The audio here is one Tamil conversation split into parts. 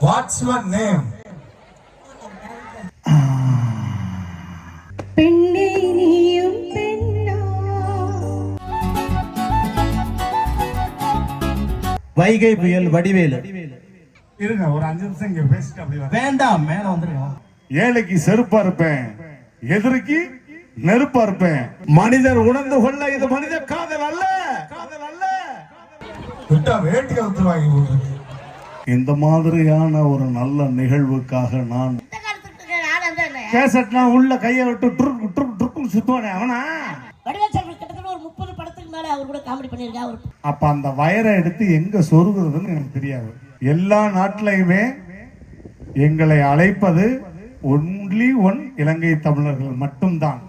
What's your name? பெண்ணே நீயும் பெண்ணா. வைகை புயல் வடிவேலு. இருங்க ஒரு 5 நிமிஷம் இங்க பேசிட்டு அப்படி வேண்டாம், மேல வந்துருங்க. ஏழைக்கு செருப்பா இருப்பேன், எதிரிக்கு நெருப்பா இருப்பேன். மனிதர் உணர்ந்து கொள்ள இது மனித காதல் அல்ல, காதல் அல்ல. விட்டா வேட்டியை ஊத்துவாங்க. இந்த மாதிரியான ஒரு நல்ல நிகழ்வுக்காக நான் கேசட்னா உள்ள கையை விட்டு ட்ருக்கு ட்ருக்கு ட்ருக்கு சுத்துவானே அவனா. கிட்டத்தட்ட ஒரு 30 படத்துக்கு மேல அவர் கூட காமெடி பண்ணிருக்காரு. அப்ப அந்த வயரை எடுத்து எங்க சொருகுறதுன்னு எனக்கு தெரியாது. எல்லா நாட்டிலையுமே எங்களை அழைப்பது ஒன்லி ஒன் இலங்கை தமிழர்கள் மட்டும்தான்.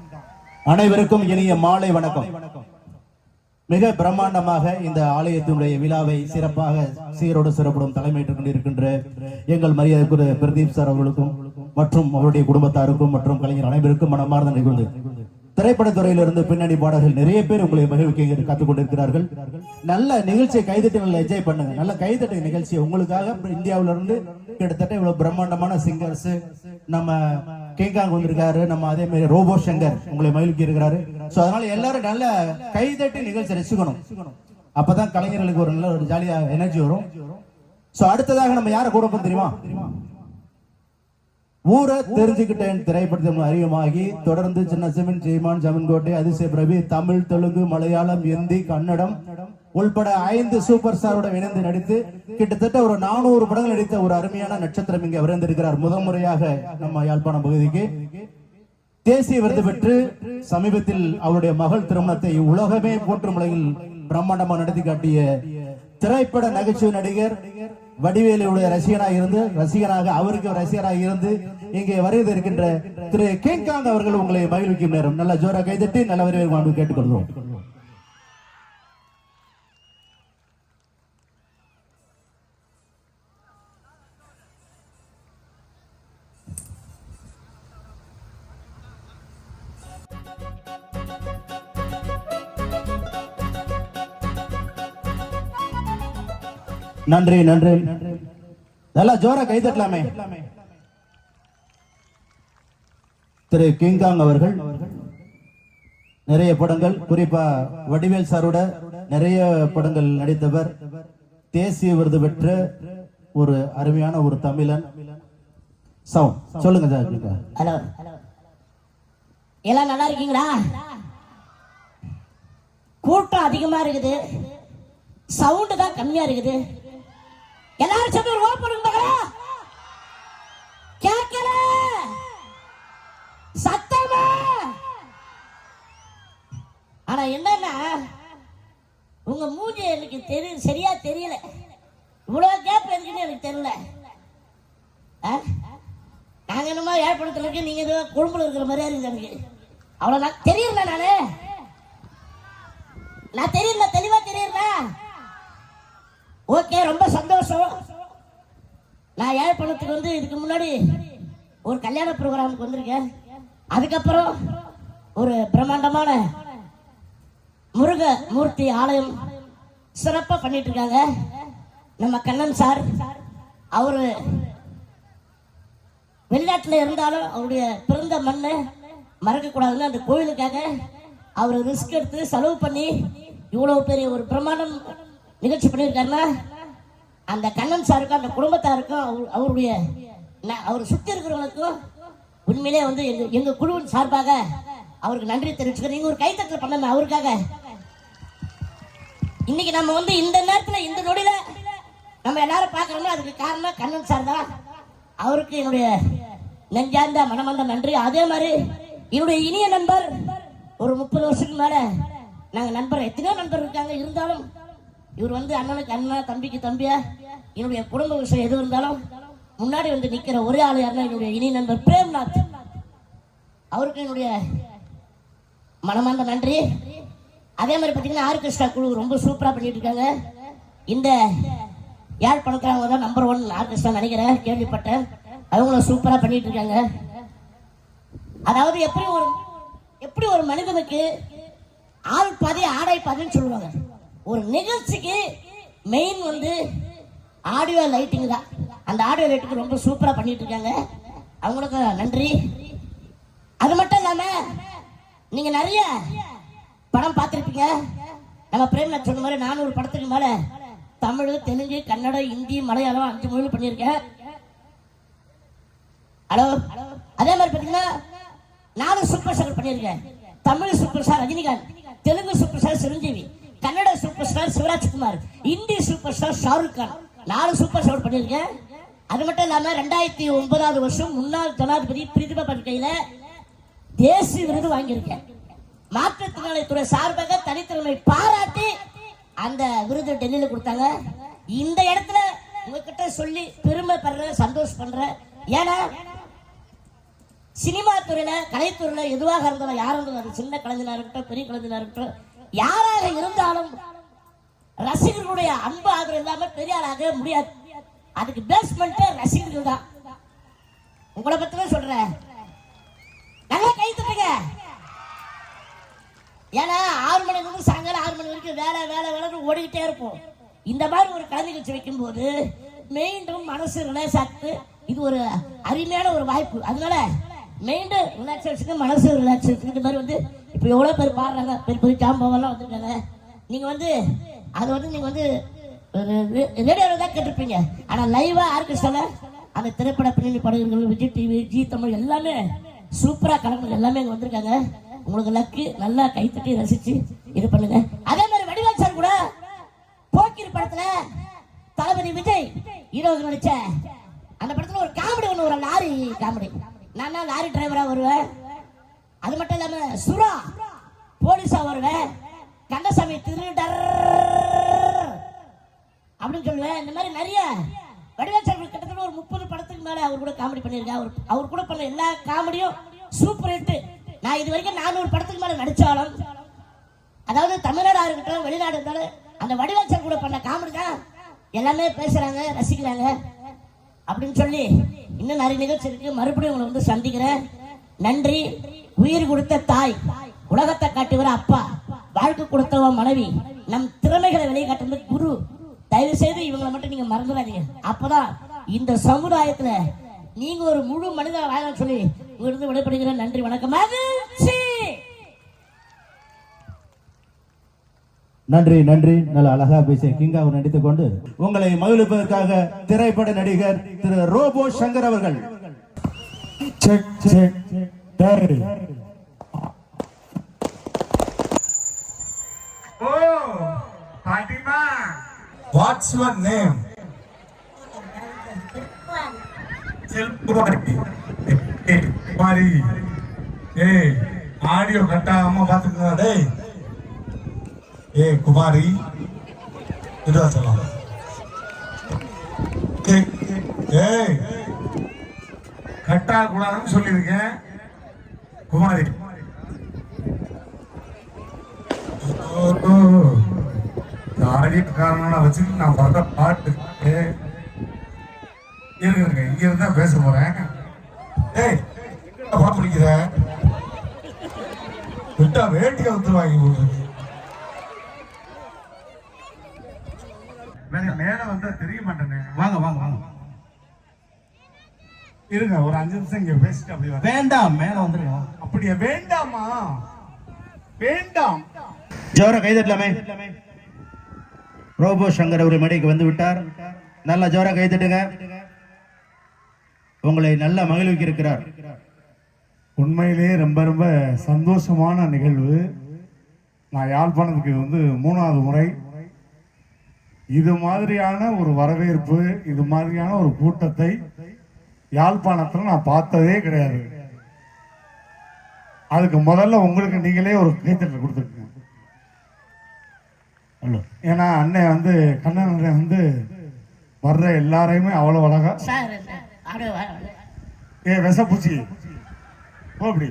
அனைவருக்கும் இனிய மாலை வணக்கம். மிக பிரம்மாண்டமாக இந்த ஆலயத்தினுடைய விழாவை சிறப்பாக சீரோடு சிறப்புடன் தலைமையேற்றுக் கொண்டிருக்கின்ற எங்கள் மரியாதைக்குரிய பிரதீப் சார் அவர்களுக்கும் மற்றும் அவருடைய குடும்பத்தாருக்கும் மற்றும் கலைஞர் அனைவருக்கும் மனமார்ந்த நிகழ்வு. திரைப்படத்துறையிலிருந்து பின்னணி பாடல்கள் நிறைய பேர் உங்களை மகிழ்விக்க காத்துக் கொண்டிருக்கிறார்கள். நல்ல நிகழ்ச்சியை கைதட்டி நல்லா என்ஜாய் பண்ணுங்க. நல்ல கைதட்டி நிகழ்ச்சி உங்களுக்காக இந்தியாவில இருந்து கிட்டத்தட்ட இவ்வளவு பிரம்மாண்டமான சிங்கர்ஸ் நம்ம கேங்காங் வந்திருக்காரு, நம்ம அதே மாதிரி ரோபோ சங்கர் உங்களை மகிழ்ச்சி இருக்கிறாரு. சோ அதனால எல்லாரும் நல்ல கைதட்டி நிகழ்ச்சி ரசிக்கணும். அப்பதான் கலைஞர்களுக்கு ஒரு நல்ல ஒரு ஜாலியா எனர்ஜி வரும். சோ அடுத்ததாக நம்ம யாரை கூட தெரியுமா? ஊரை தெரிஞ்சுக்கிட்டேன் திரைப்படத்தில் அறிமுகமாகி தொடர்ந்து சின்ன சிமன் சீமான் ஜமன்கோட்டை அதிசய பிரபி தமிழ் தெலுங்கு மலையாளம் ஹிந்தி கன்னடம் உள்பட 5 சூப்பர் ஸ்டாரோட இணைந்து நடித்து கிட்டத்தட்ட ஒரு 400 படங்கள் நடித்த ஒரு அருமையான நட்சத்திரம் இங்கே விரைந்திருக்கிறார். முதன்முறையாக நம்ம யாழ்ப்பாணம் பகுதிக்கு தேசிய விருது பெற்று சமீபத்தில் அவருடைய மகள் திருமணத்தை உலகமே போற்றும் முறையில் பிரம்மாண்டமாக நடத்தி காட்டிய திரைப்பட நகைச்சுவை நடிகர் வடிவேலுடைய ரசிகனாக அவருக்கு ரசிகராக இருந்து இங்கே வருகை இருக்கின்ற திரு கேங்காங் அவர்கள் உங்களை மகிழ்விக்கும் நேரம். நல்ல ஜோரா கைதட்டி நல்ல வரவேற்பு கேட்டுக்கொள்கிறோம். நன்றி நன்றி. நல்லா ஜோரா கை தட்டலாமே. திரு கிங்காங் அவர்கள் நிறைய படங்கள், குறிப்பா வடிவேல் சாரோட நிறைய படங்கள் நடித்தவர். தேசிய விருது பெற்ற ஒரு அருமையான ஒரு தமிழன். சவுண்ட் சொல்லுங்க சார். ஹலோ, எல்லாம் நல்லா இருக்கீங்களா? கூட்டம் அதிகமா இருக்குது, சவுண்ட் தான் கம்மியா இருக்குது. எல்லாரும் சேர்ந்து ஒரு ஓட் பண்ணுங்க மகளா. கேட்கல சத்தமா. ஆனா என்னன்னா உங்க மூஞ்சி எனக்கு சரியா தெரியல. இவ்வளவு கேப் எதுக்குன்னு எனக்கு தெரியல. நாங்க என்னமா ஏற்படுத்தல இருக்கு, நீங்க ஏதோ குடும்பம் இருக்கிற மாதிரியா இருக்குது எனக்கு. அவ்வளவுதான் தெரியல. நான் தெரியல, தெளிவா தெரியல. ஓகே, ரொம்ப சந்தோஷம். நான் யாழ்ப்பாணத்துக்கு வந்து இதுக்கு முன்னாடி ஒரு கல்யாண ப்ரோக்ராமுக்கு வந்திருக்கேன். அதுக்கப்புறம் ஒரு பிரம்மாண்டமான முருக மூர்த்தி ஆலயம் சிறப்பா பண்ணிட்டு இருக்காங்க நம்ம கண்ணன் சார். அவரு வெளிநாட்டுல இருந்தாலும் அவருடைய பிறந்த மண்ணை மறக்க கூடாதுன்னு அந்த கோயிலுக்காக அவர் ரிஸ்க் எடுத்து செலவு பண்ணி இவ்வளவு பெரிய ஒரு பிரம்மாண்டம் நிகழ்ச்சி பண்ணியிருக்காருன்னா அந்த கண்ணன் சாருக்கும் அந்த குடும்பத்தாருக்கும் அவருடைய அவர் சுற்றி இருக்கிறவங்களுக்கும் உண்மையிலே வந்து எங்க குழுவின் சார்பாக அவருக்கு நன்றி தெரிவிச்சுக்கிறேன். நீங்க ஒரு கைத்தட்டல் பண்ணணும் அவருக்காக. இன்னைக்கு நம்ம வந்து இந்த நேரத்துல இந்த நொடியில நம்ம எல்லாரும் பார்க்கறோம்னா அதுக்கு காரணம் கண்ணன் சார் தான். அவருக்கு என்னுடைய நெஞ்சார்ந்த மனமார்ந்த நன்றி. அதே மாதிரி என்னுடைய இனிய நண்பர், ஒரு 30 வருஷத்துக்கு மேல நாங்க நண்பர், எத்தனையோ நண்பர் இருக்காங்க. இருந்தாலும் இவர் வந்து அண்ணனுக்கு அண்ணா, தம்பிக்கு தம்பியா, என்னுடைய குடும்ப விஷயம் எது இருந்தாலும் முன்னாடி வந்து நிக்கிற ஒரே ஆளு யாருன்னா என்னுடைய இனி நண்பர் பிரேம்நாத். அவருக்கு என்னுடைய மனமார்ந்த நன்றி. அதே மாதிரி பார்த்தீங்கன்னா ஆர்கெஸ்ட்ரா குழு ரொம்ப சூப்பரா பண்ணிட்டு இருக்காங்க. இந்த யாழ்ப்பாணத்தில் அவங்க தான் நம்பர் 1 ஆர்கெஸ்ட்ரா நினைக்கிறேன், கேள்விப்பட்டேன். அவங்களும் சூப்பரா பண்ணிட்டு இருக்காங்க. அதாவது எப்படி ஒரு மனிதனுக்கு ஆள் பாதி ஆடை பாதின்னு சொல்லுவாங்க. ஒரு நிகழ்ச்சிக்கு மெயின் வந்து ஆடியோ லைட்டிங் தான். அந்த ஆடியோ லைட்டிங் ரொம்ப சூப்பரா பண்ணிட்டு இருக்காங்க, அவங்களுக்கு நன்றி. அது மட்டும் இல்லாம நீங்க நிறைய படம் பார்த்திருப்பீங்க. நம்ம பிரேம்நாத் சொன்ன மாதிரி 400 படத்துக்கு மேல தமிழ், தெலுங்கு, கன்னடம், ஹிந்தி, மலையாளம் 5 மொழியில் பண்ணியிருக்கேன். ஹலோ, அதே மாதிரி பாத்தீங்கன்னா 4 சூப்பர் ஸ்டார் பண்ணியிருக்கேன். Tamil superstar Rajinikanth, Telugu superstar Chiranjeevi, Kannada superstar Shivarajkumar, Hindi superstar Shahrukh Khan, 4 superstar பண்ணியிருக்கேன். அது மட்டும் இல்லாம 2009 வருஷம் முன்னாள் ஜனாதிபதி பிரதிபா படுக்கையில தேசிய விருது வாங்கியிருக்கேன். மாற்றுத்திறனாளித்துறை சார்பாக தனித்திறமை பாராட்டி அந்த விருது டெல்லியில கொடுத்தாங்க. இந்த இடத்துல உங்ககிட்ட சொல்லி பெருமைப்படுற, சந்தோஷம் பண்றேன். ஏன்னா சினிமா துறையில, கலைத்துறையில எதுவாக இருந்தாலும், யாரும் இருந்தாலும், அது சின்ன கலைஞனா இருக்கட்டும், பெரிய கலைஞனா இருக்கட்டும், யாராக இருந்தாலும் ரசிகர்களுடைய அன்பு ஆதரவு இல்லாம பெரிய ஆளாக முடியாது. அதுக்கு பேஸ்மெண்ட் ரசிகர்கள் தான். உங்களை பத்தி தான் சொல்றேன், நல்லா கை தட்டுங்க. ஏன்னா 6 மணிலிருந்து சாயங்காலம் 6 மணி வரைக்கும் வேலை வேலை வேலை ஓடிக்கிட்டே இருப்போம். இந்த மாதிரி ஒரு கலை நிகழ்ச்சி வைக்கும் போது மீண்டும் மனசு ரிலாக்ஸ் ஆகுது. இது ஒரு அருமையான ஒரு வாய்ப்பு. அதனால மீண்டும் ரிலாக்ஸேஷனுக்கு, மனசு ரிலாக்ஸேஷனுக்கு இந்த மாதிரி வந்து இப்போ எவ்வளோ பேர் பாடுறாங்க, பெரிய பெரிய ஜாம்பவெல்லாம் வந்துருக்காங்க. நீங்கள் வந்து அது வந்து நீங்கள் வந்து ரேடியோவில் தான் கேட்டிருப்பீங்க. ஆனால் லைவாக ஆர்கெஸ்ட்ராவில் அந்த திரைப்பட பின்னணி பாடகர்கள், விஜய் டிவி, ஜி தமிழ் எல்லாமே சூப்பராக கலந்து எல்லாமே இங்கே வந்திருக்காங்க. உங்களுக்கு லக்கு, நல்லா கைத்தட்டி ரசிச்சு இது பண்ணுங்க. அதே மாதிரி வடிவேல் சார் கூட போக்கிரி படத்துல தளபதி விஜய் ஹீரோக்கு நடிச்ச அந்த படத்துல ஒரு காமெடி ஒண்ணு, ஒரு லாரி காமெடி. நான் தான் லாரி டிரைவரா வருவேன். அது மட்டும் இல்லாம சுரா போலீஸா வருவேன். கந்தசாமி திருடர் அப்படின்னு சொல்லுவேன். இந்த மாதிரி நிறைய வடிவேல் சார் கிட்டத்தட்ட ஒரு 30 படத்துக்கு மேல அவர் கூட காமெடி பண்ணியிருக்கேன். அவர் கூட பண்ண எல்லா காமெடியும் சூப்பர் ஹிட். நான் இது வரைக்கும் 400 படத்துக்கு மேல நடிச்சாலும், அதாவது தமிழ்நாடா இருக்கட்டும், வெளிநாடு இருந்தாலும், அந்த வடிவேல் சார் கூட பண்ண காமெடி தான் எல்லாமே பேசுறாங்க, ரசிக்கிறாங்க அப்படின்னு சொல்லி இன்னும் நிறைய நிகழ்ச்சி இருக்கு. மறுபடியும் உங்களை வந்து சந்திக்கிறேன். நன்றி. உயிர் கொடுத்த தாய், உலகத்தை காட்டி வர அப்பா, வாழ்க்கை கொடுத்தவ மனைவி, நம் திறமைகளை வெளிக்காட்டுறது குரு. தயவு செய்து இவங்களை மட்டும் நீங்க மறந்துடாதீங்க. அப்பதான் இந்த சமுதாயத்துல நீங்க ஒரு முழு மனிதன் வாழ சொல்லி உங்களிருந்து விடைபெறுகிறேன். நன்றி, வணக்கம். நன்றி நன்றி. நல்ல அழகா பேசிய கிங்காவை நடித்துக் கொண்டு உங்களை மகிழ்ப்பதற்காக திரைப்பட நடிகர் திரு ரோபோ சங்கர் அவர்கள். செக் செக் டேய். ஓ பாட்டிமா, வாட்ஸ் யுவர் நேம்? குமாரி. ஏய், ஆடியோ கட்டாம பாத்துக்கா. டேய் ஏய் குமாரி, இதுவா சொல்லலாம். ஏய், கட்டா கூடாதுன்னு சொல்லியிருக்கேன் குமாரி. ஆடியோ காரணம் வச்சுட்டு நான் வர்ற பாட்டு இருக்குங்க. இங்க இருந்தா பேச போறேன். ஏய், பாட்டு பிடிக்கிற விட்டா வேட்டியை வந்துருவாங்க போட்டு. மேல வந்தா தெரிய மாட்டேனே. வாங்க வாங்க வாங்க. இருங்க, ஒரு 5 நிமிஷம் இங்க பேசிட்டு அப்படி வர. வேண்டாம், மேல வந்துருங்க. அப்படியே வேண்டாமா? வேண்டாம். ஜோர கைதட்டலாமே. ரோபோ சங்கர் அவர்கள் மேடைக்கு வந்து விட்டார். நல்ல ஜோர கைதட்டுங்க. உங்களை நல்ல மகிழ்விக்க இருக்கிறார். உண்மையிலேயே ரொம்ப ரொம்ப சந்தோஷமான நிகழ்வு. நான் யாழ்ப்பாணத்துக்கு வந்து 3வது முறை. இது மாதிரியான ஒரு வரவேற்பு, இது மாதிரியான ஒரு கூட்டத்தை யாழ்ப்பாணத்தில் நான் பார்த்ததே கிடையாது. அதுக்கு முதல்ல உங்களுக்கு நீங்களே ஒரு கைத்தட்டல் கொடுத்துருக்கீங்க. ஏன்னா அண்ணன் வந்து கண்ணன் அண்ணன் வந்து வர்ற எல்லாரையுமே அவ்வளவு அழகா. ஏ விஷப்பூச்சி அப்படி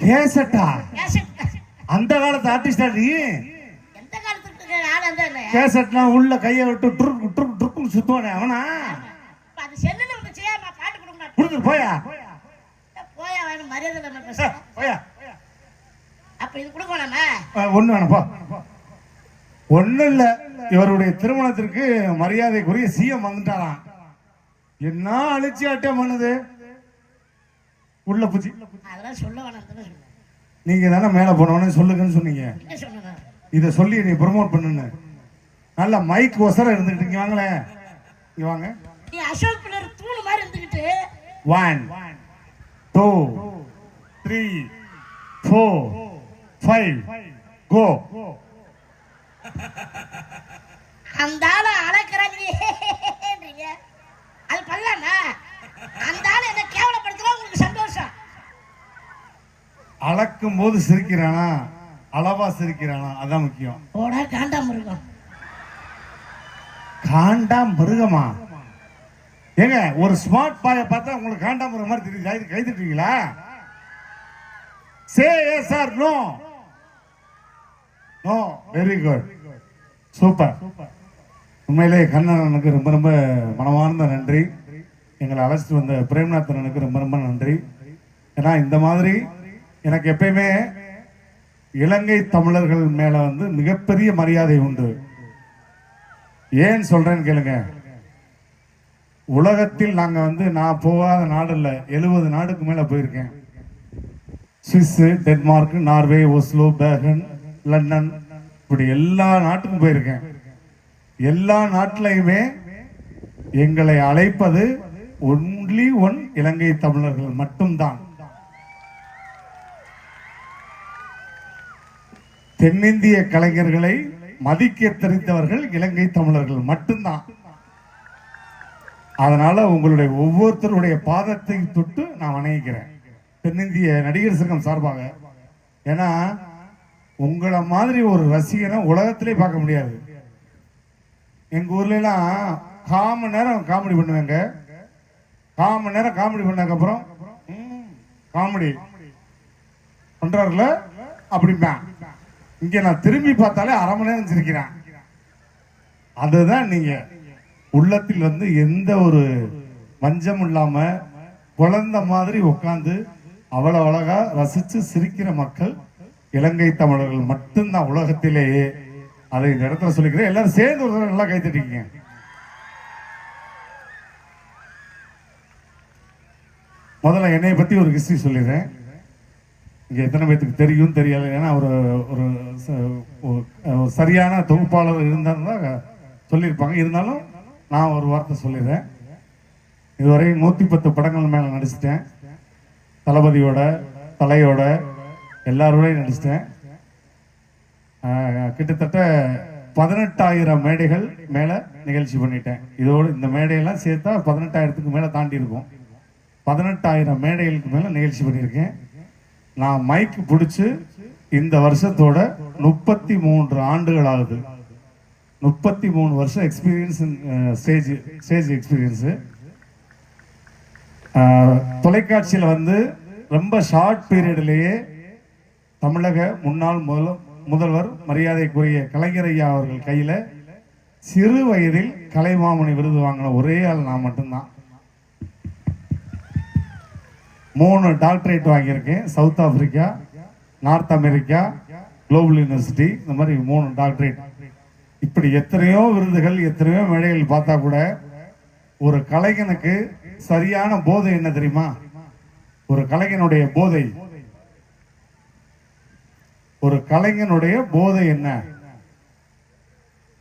கேசட்டா? அந்த காலத்து ஆர்டிஸ்டா நீ? கேசட்னா உள்ள கைய விட்டு ட்ருக்கு ட்ருக்கு ட்ருக்குன்னு சுத்துவானே அவனா? கொடுத்துட்டு போயா. அப்ப இது கொடுக்கணுமா? ஒண்ணு வேணப்பா, ஒண்ணு இல்ல. இவருடைய திருமணத்திற்கு மரியாதைக்குரிய சிஎம் வந்துட்டாராம். என்ன அழிச்சியாட்டம் பண்ணுது உள்ள பூச்சி. அதெல்லாம் சொல்ல வேணாம் சொன்னேன். நீங்க தானே மேல போனவனே சொல்லுங்கன்னு சொன்னீங்க. என்ன சொன்னேன்? இத சொல்லி நீ ப்ரமோட் பண்ணுன்னு நல்ல மைக் ஒசரம் இருந்துகிட்டு இங்க வாங்களேன், இங்க வாங்க. நீ அசோக் பிள்ளர் தூணு மாதிரி இருந்துகிட்டு 1 2 3 4 5 கோ. அந்த ஆள அழைக்கிறாங்க. அது பண்ணலாமா? அந்த ஆள என்ன கேவலப்படுத்துறா உங்களுக்கு சந்தோஷம்? அளக்கும் போது சிரிக்கிறானா, அளவா சிரிக்கிறானா, அதான் முக்கியம். போடா காண்டாம இருக்கும். காண்டா மிருகமா? ஏங்க ஒரு ஸ்மார்ட் பாய பார்த்தா உங்களுக்கு காண்டா மிருகம் மாதிரி தெரியுது, கை தட்டுவீங்களா? Say yes or no? No. Very good, super. உண்மையிலே கண்ணனுக்கு ரொம்ப ரொம்ப மனமார்ந்த நன்றி. எங்களை அழைச்சிட்டு வந்த பிரேம்நாதனுக்கு ரொம்ப ரொம்ப நன்றி. ஏன்னா இந்த மாதிரி எனக்கு எப்பயுமே இலங்கை தமிழர்கள் மேல வந்து மிகப்பெரிய மரியாதை உண்டு. ஏன் சொல்றேன்னு கேளுங்க. உலகத்தில் நாங்க வந்து நான் போகாத நாடு இல்ல, 70 நாடுக்கு மேல போயிருக்கேன். Swiss, Denmark, Norway, Oslo, Bergen, London, இப்படி எல்லா நாட்டுக்கும் போயிருக்கேன். எல்லா நாட்டிலையுமே எங்களை அழைப்பது ஒன்லி ஒன் இலங்கை தமிழர்கள் மட்டும்தான். தென்னிந்திய கலைஞர்களை மதிக்க தெரிந்தவர்கள் இலங்கை தமிழர்கள் மட்டும்தான். அதனால உங்களுடைய ஒவ்வொருத்தருடைய பாதத்தை தொட்டு நான் வணங்கிக்கிறேன் தென்னிந்திய நடிகர் சங்கம் சார்பாக. ஏன்னா உங்களை மாதிரி ஒரு ரசிகனை உலகத்திலே பார்க்க முடியாது. எங்க ஊர்ல எல்லாம் 1/4 மணி நேரம் காமெடி பண்ணுவாங்க. 1/4 மணி நேரம் காமெடி பண்ணதுக்கு அப்புறம் காமெடி பண்றாருல அப்படிம்பா. இங்க நான் திரும்பி பார்த்தாலே 1/2 மணி நேரம் சிரிக்கிறேன். அதுதான் நீங்க உள்ளத்தில் வந்து எந்த ஒரு வஞ்சம் இல்லாம குழந்தை மாதிரி உட்கார்ந்து அவ்வளவு அழகா ரசிச்சு சிரிக்கிற மக்கள் இலங்கை தமிழர்கள் மட்டும்தான் உலகத்திலேயே. அதை இந்த இடத்துல சொல்லிக்கிறேன். எல்லாரும் சேர்ந்து ஒரு நல்லா கை தட்டிக்கீங்க. முதல்ல என்னை பத்தி ஒரு ஹிஸ்டரி சொல்லிடுறேன். இங்க எத்தனை பேருக்கு தெரியும் தெரியல. ஏன்னா ஒரு ஒரு சரியான தொகுப்பாளர் இருந்தாருந்தா சொல்லியிருப்பாங்க. இருந்தாலும் நான் ஒரு வார்த்தை சொல்லிடுறேன். இதுவரை 110 படங்கள் மேல நடிச்சிட்டேன். தளபதியோட, தலையோட, எல்லாரோடையும் நடிச்சிட்டேன். கிட்டத்தட்ட 18,000 மேடைகள் மேல நிகழ்ச்சி பண்ணிட்டேன். இதோடு இந்த மேடையெல்லாம் சேர்த்தா 18,000க்கு மேல தாண்டி இருக்கும். 18,000 மேடைகளுக்கு மேல நிகழ்ச்சி பண்ணியிருக்கேன். நான் மைக் பிடிச்சு இந்த வருஷத்தோட 33 ஆண்டுகள் ஆகுது. 33 வருஷம் எக்ஸ்பீரியன்ஸ், ஸ்டேஜ் எக்ஸ்பீரியன்ஸ். தொலைக்காட்சியில் வந்து ரொம்ப ஷார்ட் பீரியட்லேயே தமிழக முன்னாள் முதல்வர் மரியாதைக்குரிய கலைஞர் ஐயா அவர்கள் கையில சிறு வயதில் கலைமாமணி விருது வாங்கின ஒரே ஆள் நான் மட்டும்தான். 3 டாக்டரேட் வாங்கியிருக்கேன். South Africa, north America, global university, இந்த மாதிரி 3 டாக்டரேட். இப்படி எத்தனையோ விருதுகள், எத்தனையோ மேடைகள் பார்த்தா கூட ஒரு கலைஞனுக்கு சரியான போதை என்ன தெரியுமா? ஒரு கலைஞனுடைய போதை, ஒரு கலைஞனுடைய போதை என்ன?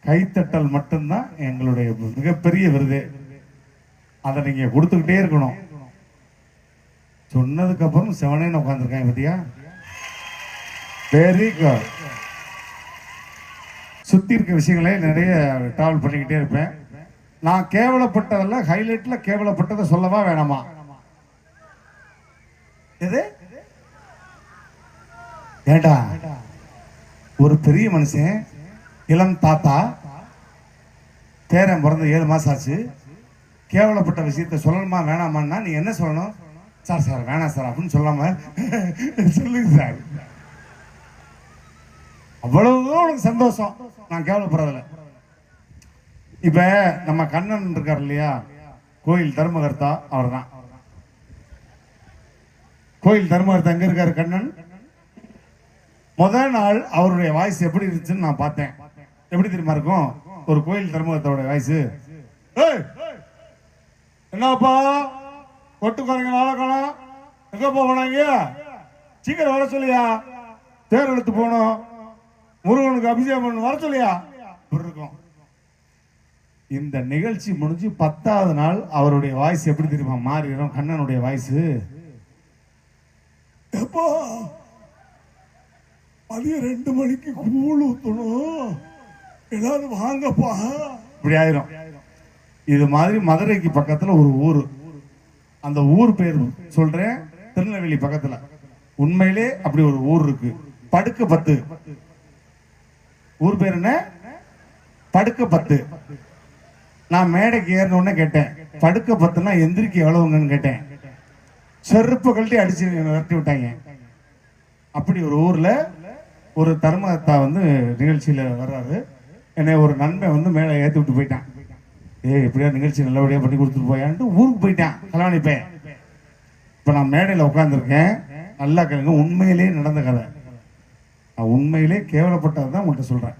கைத்தட்டல் மட்டும்தான் எங்களுடைய மிகப்பெரிய விருது. அதை நீங்க கொடுத்துக்கிட்டே இருக்கணும். சொன்னதுக்கு அப்புறம் செவனேன்னு உட்காந்துருக்காங்க பத்தியா? Very good. சுத்தி இருக்க விஷயங்களே நிறைய டிராவல் பண்ணிக்கிட்டே இருப்பேன். நான் கேவலப்பட்டதெல்லாம் ஹைலைட்ல கேவலப்பட்டதை சொல்லவா வேணாமா? எது ஏண்டா ஒரு பெரிய மனுஷன், இளம் தாத்தா, பேரன் பிறந்த 7 மாசம் ஆச்சு, கேவலப்பட்ட விஷயத்த சொல்லணுமா வேணாமான்னா நீ என்ன சொல்லணும்? சார் சார் வேணாம் சார் அப்படின்னு சொல்லாம சொல்லுங்க சார். அவ்வளவுதான் உனக்கு சந்தோஷம் நான் கேவலப்படுறதுல. இப்ப நம்ம கண்ணன் இருக்கார் இல்லையா, கோயில் தர்மகர்த்தா, அவர் தான் கோயில் தர்மகர்த்தா. எங்க இருக்காரு கண்ணன்? முதல் நாள் அவருடைய வாய்ஸ் எப்படி இருந்துச்சுன்னு நான் பார்த்தேன். எப்படி தெரியுமா இருக்கும்? ஒரு கோயில் தர்மகத்தோட வாய்ஸ். என்னப்பா கொட்டுக்காரங்க நாளக்காலம் எங்க போனாங்க, சீக்கிரம் வர சொல்லியா, தேர் எடுத்து போனோம், முருகனுக்கு அபிஷேகம் பண்ண வர சொல்லியா இருக்கும். இந்த நிகழ்ச்சி முடிஞ்சு 10வது நாள் அவருடைய வாய்ஸ் எப்படி தெரியுமா மாறிடும்? கண்ணனுடைய வாய்ஸ், எப்பா மதியம் 2 மணிக்கு கூழ் ஊத்தணும், எல்லாரும் வாங்கப்பா, இப்படி ஆயிரும். இது மாதிரி மதுரைக்கு பக்கத்துல ஒரு ஊர், அந்த ஊர் பேர் சொல்றேன், திருநெல்வேலி பக்கத்துல. உண்மையிலே அப்படி ஒரு ஊர் இருக்கு, படுக்க 10. ஊர் பேர் என்ன? படுக்க 10. நான் மேடைக்கு ஏறணும்னு கேட்டேன், படுக்க 10னா எந்திரிக்க எவ்வளவுங்கன்னு கேட்டேன். செருப்பு கழட்டி அடிச்சு விரட்டி விட்டாங்க. அப்படி ஒரு ஊர்ல ஒரு தர்மகர்த்தா வந்து நிகழ்ச்சியில வர்றாரு. என்னை ஒரு நண்பன் வந்து மேலே ஏற்றி விட்டு போயிட்டான். எப்படியா நிகழ்ச்சி நல்லபடியா பண்ணி கொடுத்துட்டு போயான்ட்டு ஊருக்கு போயிட்டான். கல்யாணிப்பேன். இப்ப நான் மேடையில் உட்காந்துருக்கேன். நல்லா கேளுங்க, உண்மையிலேயே நடந்த கதை. நான் உண்மையிலே கேவலப்பட்டதான் உங்கள்கிட்ட சொல்றேன்.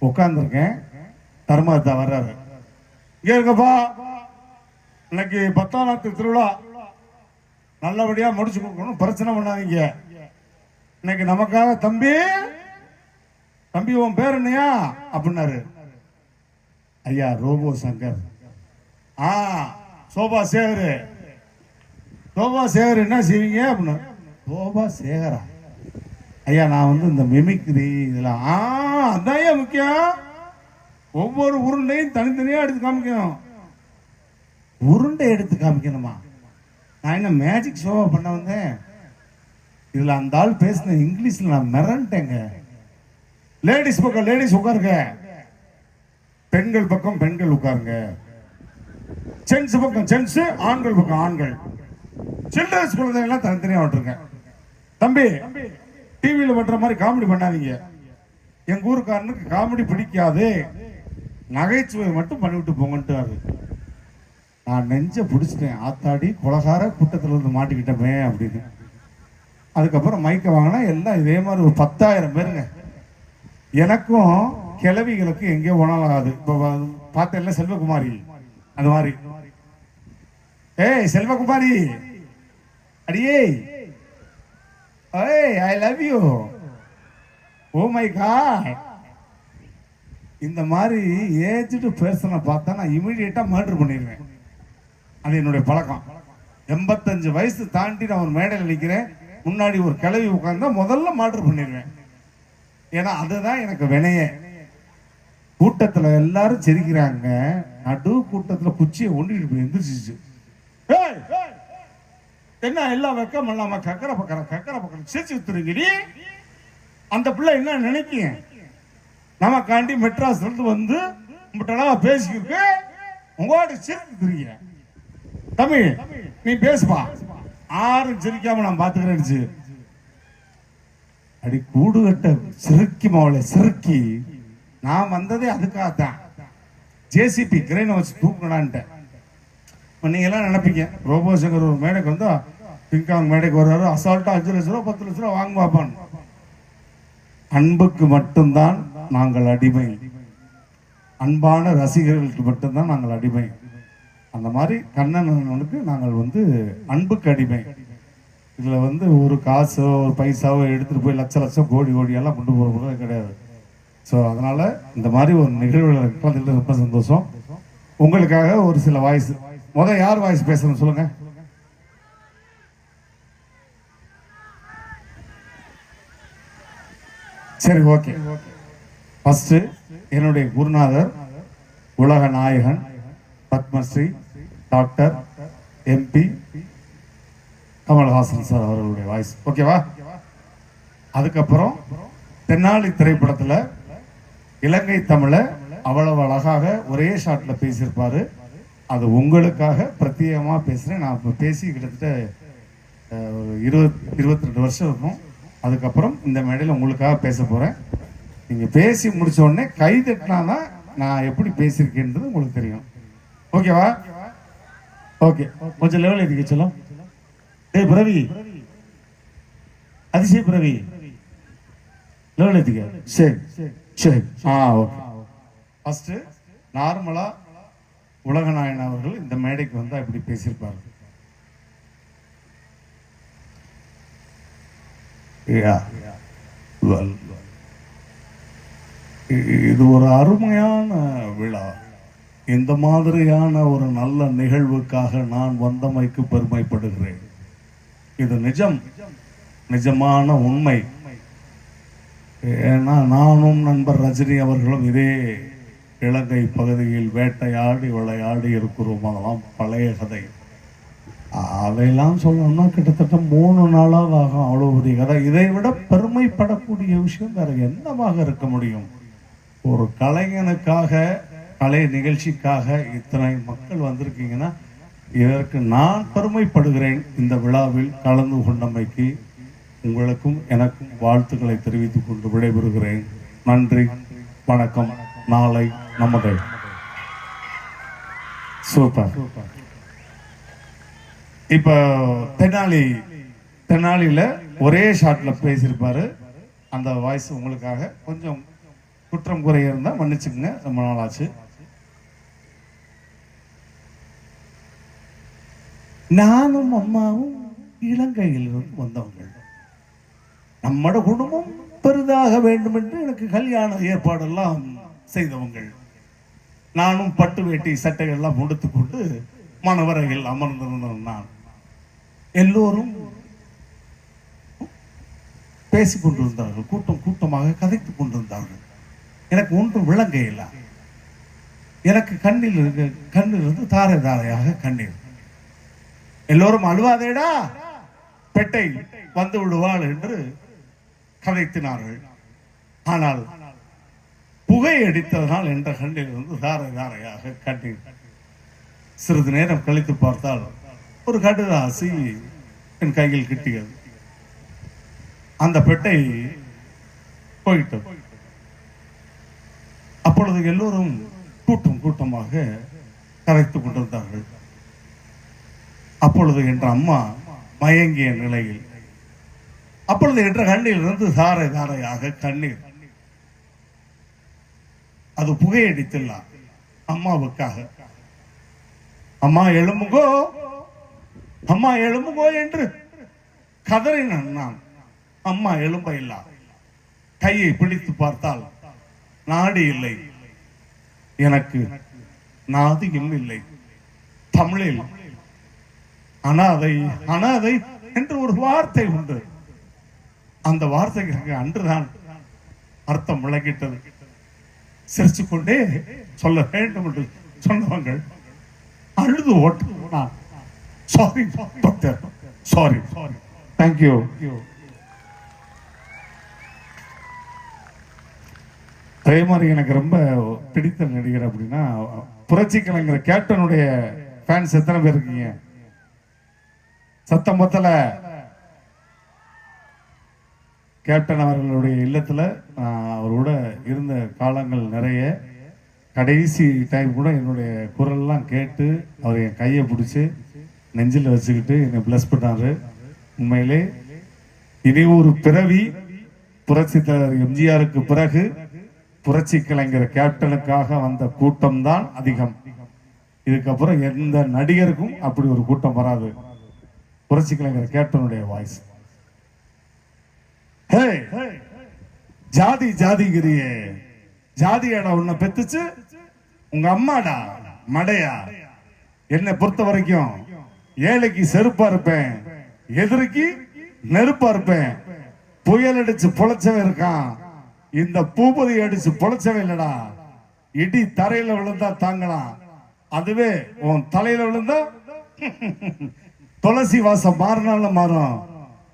உட்காந்துருக்கேன், தர்மகர்த்தா வர்றாரு. இங்க இருக்கப்பா, இன்னைக்கு 10ஆம் நாள் திருவிழா நல்லபடியா முடிச்சு கொடுக்கணும், பிரச்சனை பண்ணாதீங்க. இன்னைக்கு நமக்காக தம்பி தம்பி உன் பேர் என்னையா அப்படின்னாரு. ஐயா Robo Shankar. Sofa Sekar. Sofa Sekar என்ன செய்வீங்க அப்படின்னு. சோபா சேகரா? ஐயா நான் வந்து இந்த மிமிக்ரி இதெல்லாம். அதான் முக்கியம். ஒவ்வொரு உருண்டையும் தனித்தனியா எடுத்து காமிக்கணும். உருண்டை எடுத்து காமிக்கணுமா? நான் என்ன மேஜிக் ஷோவா பண்ண வந்தேன்? இதுல அந்த ஆள் பேசின இங்கிலீஷ்ல நான் மிரண்டேங்க. லேடிஸ் பக்கம் லேடிஸ் உட்காருங்க, பெண்கள் பக்கம் பெண்கள் உட்காருங்க, ஜென்ஸ் பக்கம் ஜென்ஸ், ஆண்கள் பக்கம் ஆண்கள், சில்ட்ரன்ஸ் குழந்தைகள் தனித்தனியா விட்டுருங்க. தம்பி டிவியில பண்ற மாதிரி காமெடி பண்ணாதீங்க. எங்க ஊருக்காரனுக்கு காமெடி பிடிக்காது, நகைச்சுவை மட்டும் பண்ணிவிட்டு போங்கன்ட்டு. நான் நெஞ்ச பிடிச்சிட்டேன். ஆத்தாடி குலகார கூட்டத்தில் வந்து மாட்டிக்கிட்டமே அப்படின்னு. அதுக்கப்புறம் மைக்க வாங்கினா எல்லாம் இதே மாதிரி ஒரு 10,000 பேருங்க. எனக்கும் கிழவிகளுக்கும் எங்கேயோ உணவாகாது. இப்போ பார்த்தேன்ல செல்வகுமாரி, அந்த மாதிரி. ஏய் செல்வகுமாரி, அடியே I love you, oh my god. இந்த மாதிரி ஏஜ்டு பர்சனை பார்த்தா நான் இமிடியேட்டா மர்டர் பண்ணிடுவேன். அது என்னுடைய பழக்கம். 85 வயசு தாண்டி நான் ஒரு மேடையில் நிற்கிறேன், முன்னாடி ஒரு கிளவி உட்கார்ந்தா முதல்ல மர்டர் பண்ணிடுவேன். ஏன்னா அதுதான் எனக்கு வினைய. கூட்டத்துல எல்லாரும் சிரிக்கிறாங்க, நடு கூட்டத்துல குச்சியை ஒண்டிட்டு போய் எந்திரிச்சிச்சு. என்ன எல்லாம் வெக்கம் இல்லாம கக்கரை பக்கம் சிரிச்சு வித்துருங்கடி. அந்த பிள்ளை என்ன நினைக்க, நமக்காண்டி மெட்ராஸ்ல இருந்து வந்து பேசிக்கிருக்கு, உங்களோட சிரிக்கிறீங்க. தமிழ் நீ பேசுப்பா, யாரும் சிரிக்காம நான் பாத்துக்கிறேன். அடி கூடு கட்ட சிறுக்கி மாவளை சிறுக்கி. நான் வந்ததே அதுக்காகத்தான், ஜேசிபி கிரைனை வச்சு தூக்கணான்ட்டு. நீங்க எல்லாம் நினைப்பீங்க ரோபோ சங்கர் ஒரு மேடைக்கு வந்தா பிங்காங் மேடைக்கு வர்றாரு, அசால்ட்டா 5 லட்ச ரூபா 10 லட்ச ரூபா வாங்க பாப்பான். அன்புக்கு மட்டும்தான் நாங்கள் அடிமை, அன்பான ரசிகர்களுக்கு மட்டும்தான் நாங்கள் அடிமை. அந்த மாதிரி கண்ணனுக்கு நாங்கள் வந்து அன்புக்கு அடிமை. இதுல வந்து ஒரு காசோ ஒரு பைசாவோ எடுத்துட்டு போய் லட்ச லட்சம் கோடி கோடி எல்லாம் கொண்டு போறது கிடையாது. ஸோ அதனால இந்த மாதிரி ஒரு நிகழ்வுகள் ரொம்ப சந்தோஷம். உங்களுக்காக ஒரு சில வாய்ஸ். யார் வாய்ஸ் பேசணும் சொல்லுங்க. சரி, ஓகே. ஃபர்ஸ்ட் என்னுடைய குருநாதர், உலக நாயகன், Padmashri doctor MP Kamal Haasan sir அவர்களுடைய வாய்ஸ். ஓகேவா? அதுக்கப்புறம் தென்னாலி திரைப்படத்துல இலங்கை தமிழ அவ்வளவு அழகாக ஒரே ஷாட்ல பேசியிருப்பாரு. அது உங்களுக்காக பிரத்யேகமா பேசுறேன். நான் இப்போ பேசி கிட்டத்தட்ட 22 வருஷம் இருக்கும். அதுக்கப்புறம் இந்த மேடையில் உங்களுக்காக பேச போறேன். நீங்க பேசி முடிச்ச உடனே கை தட்டினாதான் நான் எப்படி பேசியிருக்கேன்றது உங்களுக்கு தெரியும். ஓகேவா? ஓகே, கொஞ்சம் லெவல் எதுக்கு சொல்லும். டேய் பிரவி, அதிசய பிறவி லெவலத்துக்கு சரி சரி ஓகே. ஃபர்ஸ்ட் நார்மலா உலகநாயகன் அவர்கள் இந்த மேடைக்கு வந்தா இப்படி பேசியிருப்பாரு. இது ஒரு அருமையான விழா. இந்த மாதிரியான ஒரு நல்ல நிகழ்வுக்காக நான் வந்தமைக்கு பெருமைப்படுகிறேன். இது நிஜமான உண்மை. ஏன்னா நானும் நண்பர் ரஜினி அவர்களும் இதே இலங்கை பகுதியில் வேட்டையாடி விளையாடி இருக்கிறோம். அதெல்லாம் பழைய கதை. அதையெல்லாம் சொல்லணும்னா கிட்டத்தட்ட 3 நாளாவது ஆகும். அவ்வளோ பெரிய கதை. இதை விட பெருமைப்படக்கூடிய விஷயம் வேற என்னவாக இருக்க முடியும்? ஒரு கலைஞனுக்காக, கலை நிகழ்ச்சிக்காக இத்தனை மக்கள் வந்திருக்கீங்கன்னா இதற்கு நான் பெருமைப்படுகிறேன். இந்த விழாவில் கலந்து கொண்டமைக்கு உங்களுக்கும் எனக்கும் வாழ்த்துக்களை தெரிவித்துக் கொண்டு விடைபெறுகிறேன். நன்றி, வணக்கம். நாளை நமது சூப்பர். இப்ப தெனாலியில ஒரே ஷாட்ல பேசியிருப்பாரு. அந்த வாய்ஸ் உங்களுக்காக கொஞ்சம் குற்றம் குறைய இருந்தா மன்னிச்சுங்க. ரொம்ப நாள் ஆச்சு. நானும் அம்மாவும் இலங்கையில் இருந்து வந்தவங்கள். நம்மட குடும்பம் பெரிதாக வேண்டும் என்று எனக்கு கல்யாண ஏற்பாடெல்லாம் செய்தவங்கள். நானும் பட்டு வேட்டி சட்டைகள்லாம் முடித்து கொண்டு மணவரையில் அமர்ந்திருந்தவன் நான். எல்லோரும் பேசிக் கொண்டிருந்தார்கள். கூட்டமாக கதைத்துக் கொண்டிருந்தார்கள். எனக்கு ஒன்றும் விளங்க இல்லை. எனக்கு கண்ணிலிருந்து தாரை தாரையாக கண்ணீர். எல்லோரும் அழுவாதேடா, பெட்டை வந்து விடுவாள் என்று கதைத்தினார்கள். ஆனால் புகை அடித்ததனால் என்ற கண்ணிலிருந்து தாரை தாரையாக கண்ணீர். சிறிது நேரம் கழித்து பார்த்தால் ஒரு கடுதாசி என் கையில் கிட்டியது. அந்த பெட்டை போயிட்டது. அப்பொழுது எல்லோரும் கூட்டமாக கரைத்துக் கொண்டிருந்தார்கள். அப்பொழுது என்ற அம்மா மயங்கிய நிலையில், அப்பொழுது என்ற கண்ணில் இருந்து தாரை தாரையாக கண்ணீர். அது புகையடித்தில்ல, அம்மாவுக்காக. அம்மா எழும்புகோ, அம்மா எழும்புகோ என்று கதறினான் நான். அம்மா எழும்ப இல்ல. கையை பிடித்து பார்த்தால் நாடி இல்லை, எனக்கு நாதியும் இல்லை. தமிழில் அனாதை அனாதை என்று ஒரு வார்த்தை உண்டு. அந்த வார்த்தைக்கு அன்றுதான் அர்த்தம் விளங்கிட்டது. சிரிச்சு கொண்டே சொல்ல வேண்டும் என்று சொன்னவங்கள் அழுது ஓட்டு. Sorry doctor, sorry, thank you. அதே மாதிரி எனக்கு ரொம்ப பிடித்த நடிகர் அப்படின்னா புரட்சி கலைஞர் கேப்டனுடைய ஃபேன்ஸ் எத்தனை பேர் இருக்கீங்க? சத்தம் பத்தல. கேப்டன் அவர்களுடைய இல்லத்துல அவரோட இருந்த காலங்கள் நிறைய. கடைசி டைம் கூட என்னுடைய குரல்லாம் கேட்டு அவர் என் கையை பிடிச்சி நெஞ்சில் வச்சுக்கிட்டு என்னை பிளஸ் பண்ணாரு. உண்மையிலே இனி ஒரு பிறவி புரட்சி தலைவர் எம்ஜிஆருக்கு பிறகு புரட்சி கலைஞர் கேப்டனுக்காக வந்த கூட்டம் தான் அதிகம். இதுக்கப்புறம் எந்த நடிகருக்கும் அப்படி ஒரு கூட்டம் வராது. புரட்சி கலைஞர் கேப்டனுடைய வாய்ஸ். ஜாதி ஜாதிகிரியே, ஜாதியாடா உன்னை பெத்துச்சு உங்க அம்மாடா மடையா. என்னை பொறுத்த வரைக்கும் ஏழைக்கு செருப்பா இருப்பேன், எதிரிக்கு நெருப்பா இருப்பேன். புயல் அடிச்சு பொழைச்சவன் இருக்கான், இந்த பூபதி அடிச்சு பொழைச்சவன் இல்லடா. இடி தரையில விழுந்தா தாங்கலாம், அதுவே உன் தலையில விழுந்தா துளசி வாசம் மாறினாலும் மாறும்,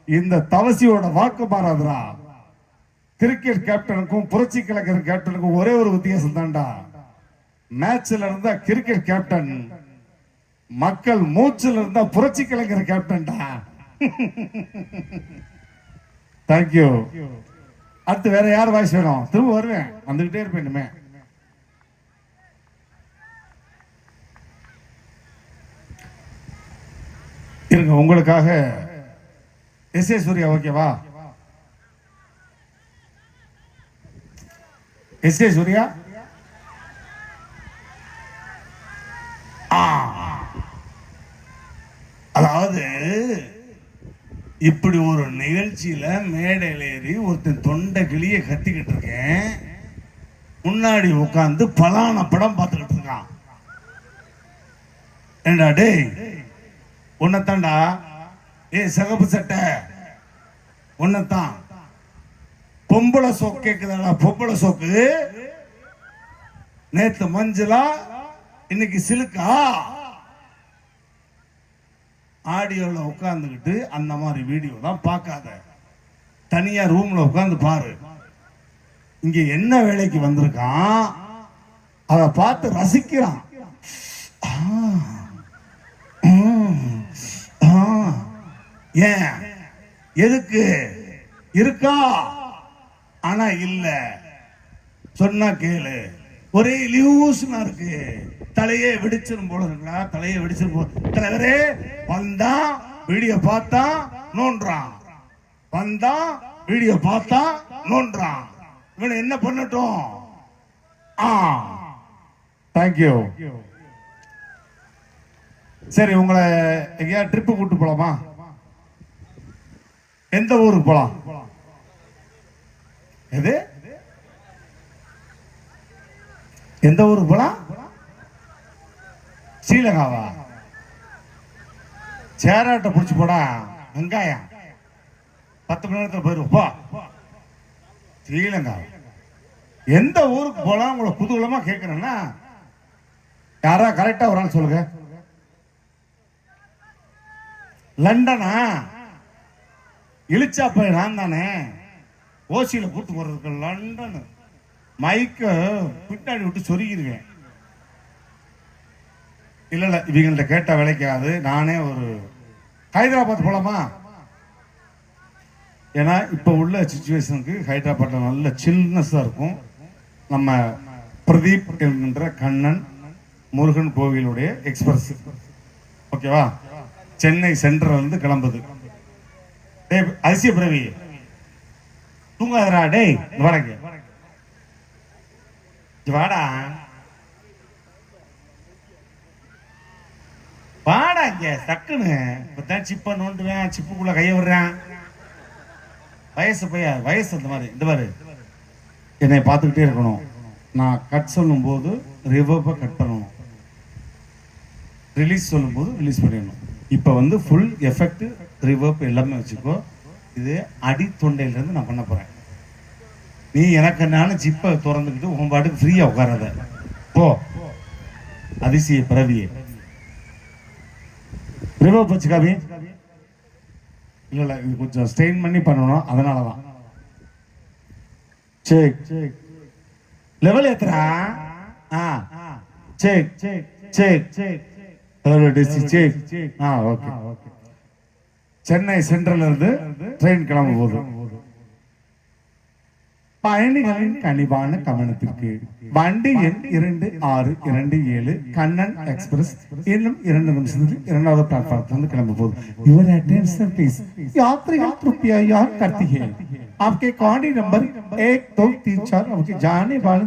இந்த தவசியோட வாக்கு மாறாதுடா. கிரிக்கெட் கேப்டனுக்கும் புரட்சி கலைஞர் கேப்டனுக்கும் ஒரே ஒரு வித்தியாசம் தான்டா. மேட்ச்ல இருந்தா கிரிக்கெட் கேப்டன், மக்கள் மூச்சுல இருந்தா புரட்சி கலைஞர் கேப்டன்டா. தேங்க்யூ. அடுத்து வேற யார் வாய்ஸ் வேணும்? திரும்ப வருவேன், வந்துகிட்டே இருப்பேன். இனிமே இருங்க, உங்களுக்காக எஸ் ஏ சூர்யா. ஓகேவா? எஸ்கே சூர்யா அதாவது இப்படி ஒரு நிகழ்ச்சியில மேடையில் ஏறி ஒருத்தன் தொண்டை கிளிய கத்திக்கிட்டு இருக்கேன், முன்னாடி உட்கார்ந்து பலான படம் பார்த்துக்கிட்டு இருக்கான். ஏண்டா டேய் உன்னத்தான்டா, சிகப்பு சட்டை உன்னத்தான். பொம்பளை சோக்கு கேக்குதாடா, பொம்பளை சோக்கு. நேத்து மஞ்சளா இன்னைக்கு சிலுக்கா. ஆடியோல உட்கார்ந்துகிட்டு அந்த மாதிரி வீடியோ தான் பார்க்காத, தனியா ரூம்ல உட்கார்ந்து பாரு. இங்க என்ன வேலைக்கு வந்திருக்கான் அதை பார்த்து ரசிக்கிறான். ஏன் எதுக்கு இருக்கா? ஆனா இல்ல சொன்னா கேளு. ஒரே லியூஸ்னா இருக்கு, தலையே வெடிச்சிரும் போல இருக்கா, தலையே வெடிச்சிரும் போல. தலைவரே வந்தா வீடியோ பார்த்தா நோன்றான், வந்தா வீடியோ பார்த்தா நோன்றான். இவனை என்ன பண்ணட்டும்? தேங்க்யூ. சரி, உங்களை எங்கேயா ட்ரிப்பு கூட்டு போலாமா? எந்த ஊருக்கு போலாம்? எது எந்த ஊருக்கு போலாம்? ஸ்ரீலங்காவா? சேராட்ட புடிச்சு போடா, வெங்காயம் 10 மணி நேரத்தில் போயிருவோம். போ ஸ்ரீலங்கா. எந்த ஊருக்கு போலாம் உங்களை குதூகலமா கேட்கிறேன்னா, யாரா கரெக்டா ஒரு ஆள் சொல்லுங்க. லண்டனா? இழிச்சா போய் நான் தானே ஓசியில கூட்டு போறதுக்கு. லண்டன் மைக்க பின்னாடி விட்டு சொருகிடுவேன். இல்ல இல்ல, இவங்கள்ட்ட கேட்ட விலைக்காது. நானே ஒரு ஹைதராபாத் போலாமா? ஏன்னா இப்ப உள்ள சிச்சுவேஷனுக்கு ஹைதராபாத்ல நல்ல சில்னஸா இருக்கும். நம்ம பிரதீப் என்கின்ற கண்ணன் முருகன் கோவிலுடைய எக்ஸ்பிரஸ், ஓகேவா, சென்னை சென்ட்ரல் இருந்து கிளம்புது. அதிசய பிறவி தூங்காதரா டேய், வாடகை வாடா வாடா இங்க டக்குன்னு. இப்பதான் சிப்ப நோண்டுவேன், சிப்புக்குள்ள கைய விடுறேன். வயசு பையா, வயசு அந்த மாதிரி. இந்த மாதிரி என்னை பார்த்துக்கிட்டே இருக்கணும். நான் கட் சொல்லும் போது ரிவர்பை கட் பண்ணணும், ரிலீஸ் சொல்லும் போது ரிலீஸ் பண்ணிடணும். இப்போ வந்து ஃபுல் எஃபெக்ட் ரிவர்ப் எல்லாமே வச்சுக்கோ. இது அடி தொண்டையில இருந்து நான் பண்ண போறேன். நீ எனக்கு நானும் ஜிப்பை திறந்துக்கிட்டு உன் பாட்டுக்கு ஃப்ரீயா உட்காராத. போ அதிசய பிறவியே. ரிவர்ப் வச்சுக்காமி. இல்ல இல்ல, இது கொஞ்சம் ஸ்ட்ரெயின் பண்ணி பண்ணணும், அதனாலதான். செக் செக் லெவல் ஏத்துறா. Check check check check Chennai central இருந்து ட்ரெயின் கிளம்ப போது. பயணிகளின் கனிவான கவனத்திற்கு வண்டி எண் 2627 கண்ணன் எக்ஸ்பிரஸ் இன்னும் 2 நிமிஷத்தில் 2வது பிளாட்ஃபார்ம் கிளம்ப போகுது. Your attention please. यात्रीगण कृपया याद करती है आपके गाड़ी नंबर 1 2 3 4 आपके जाने वाले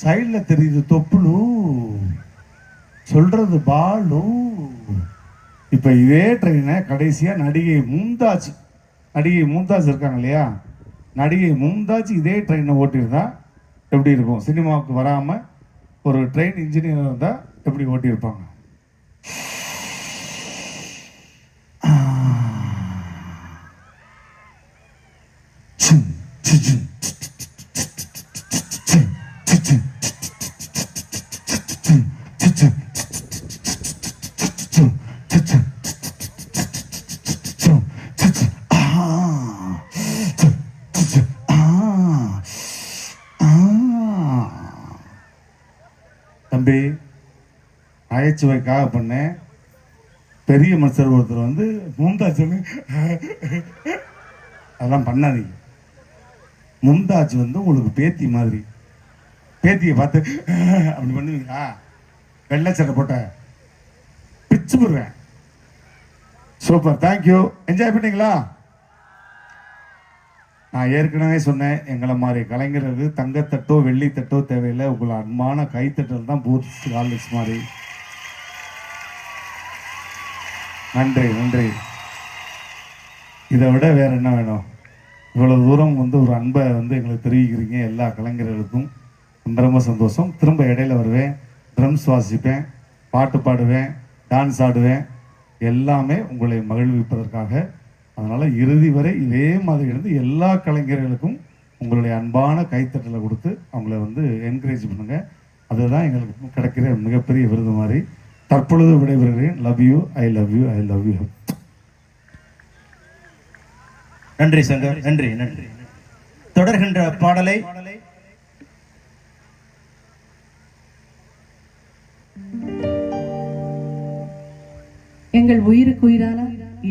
சைடுல தெரியுது தொப்புளு, சொல்றது பாலு. இப்ப இதே ட்ரெயினை கடைசியா நடிகை மும்தாஜ் இருக்காங்க இல்லையா, நடிகை மும்தாஜ் இதே ட்ரெயினை ஓட்டியிருந்தா எப்படி இருக்கும்? சினிமாவுக்கு வராம ஒரு ட்ரெயின் இன்ஜினியர் இருந்தா எப்படி ஓட்டியிருப்பாங்க? தம்பி, நகைச்சுவைக்காக பண்ணேன். பெரிய மனுஷர் ஒருத்தர் வந்து மும்தாஜ் அதெல்லாம் பண்ணாதீங்க. மும்தாஜ் வந்து உங்களுக்கு பேத்தி மாதிரி. பேத்தியை பார்த்து அப்படி பண்ணுவீங்களா? வெள்ளை சட்டை போட்ட பிச்சு போடுவேன். Super, thank you. என்ஜாய் பண்ணீங்களா? நான் ஏற்கனவே சொன்னேன், எங்களை மாதிரி கலைஞர்களுக்கு தங்கத்தட்டோ வெள்ளித்தட்டோ தேவையில்லை, உங்களை அன்பான கைத்தட்டல் தான் பூத் காலேஜ் மாதிரி. நன்றி நன்றி. இதை விட வேற என்ன வேணும்? இவ்வளவு தூரம் வந்து ஒரு அன்பை வந்து எங்களுக்கு தெரிவிக்கிறீங்க எல்லா கலைஞர்களுக்கும். ரொம்ப சந்தோஷம். திரும்ப இடையில வருவேன், ட்ரம்ஸ் வாசிப்பேன், பாட்டு பாடுவேன், டான்ஸ் ஆடுவேன், எல்லாமே உங்களை மகிழ்விப்பதற்காக. அதனால இறுதி வரை இதே மாதிரி இருந்து எல்லா கலைஞர்களுக்கும் உங்களுடைய அன்பான கைத்தட்டலை கொடுத்து அவங்கள வந்து என்கரேஜ் பண்ணுங்க. அதுதான் எங்களுக்கு கிடைக்கிற மிகப்பெரிய விருது மாதிரி. தற்பொழுது விடைபெறுகிறேன். Love you, I love you, I love you. நன்றி சங்கர், நன்றி நன்றி. தொடர்கின்ற பாடலை எங்கள் உயிருக்குயிரான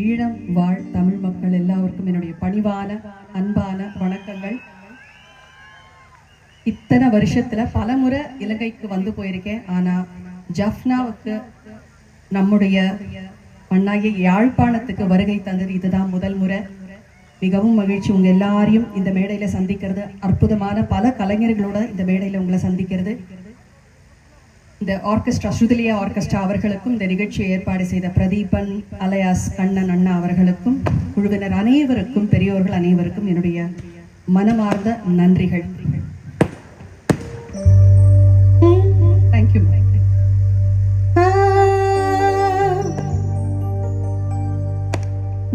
ஈழம் வாழ் தமிழ் மக்கள் எல்லாருக்கும் என்னுடைய பணிவான அன்பான வணக்கங்கள். இத்தனை வருஷத்துல பலமுறை இலங்கைக்கு வந்து போயிருக்கேன். ஆனா ஜஃப்னாவுக்கு நம்முடைய மண்ணாகிய யாழ்ப்பாணத்துக்கு வருகை தந்தது இதுதான் முதல் முறை. மிகவும் மகிழ்ச்சி உங்க எல்லாரையும் இந்த மேடையில சந்திக்கிறது. அற்புதமான பல கலைஞர்களோட இந்த மேடையில உங்களை சந்திக்கிறது. இந்த ஆர்கெஸ்ட்ரா, ஸ்ருதிலியா ஆர்கெஸ்ட்ரா அவர்களுக்கும், இந்த நிகழ்ச்சியை ஏற்பாடு செய்த பிரதீபன் அலையாஸ் கண்ணன் அண்ணா அவர்களுக்கும், குழுவினர் அனைவருக்கும், பெரியோர்கள் அனைவருக்கும் என்னுடைய மனமார்ந்த நன்றிகள். தேங்க்யூ.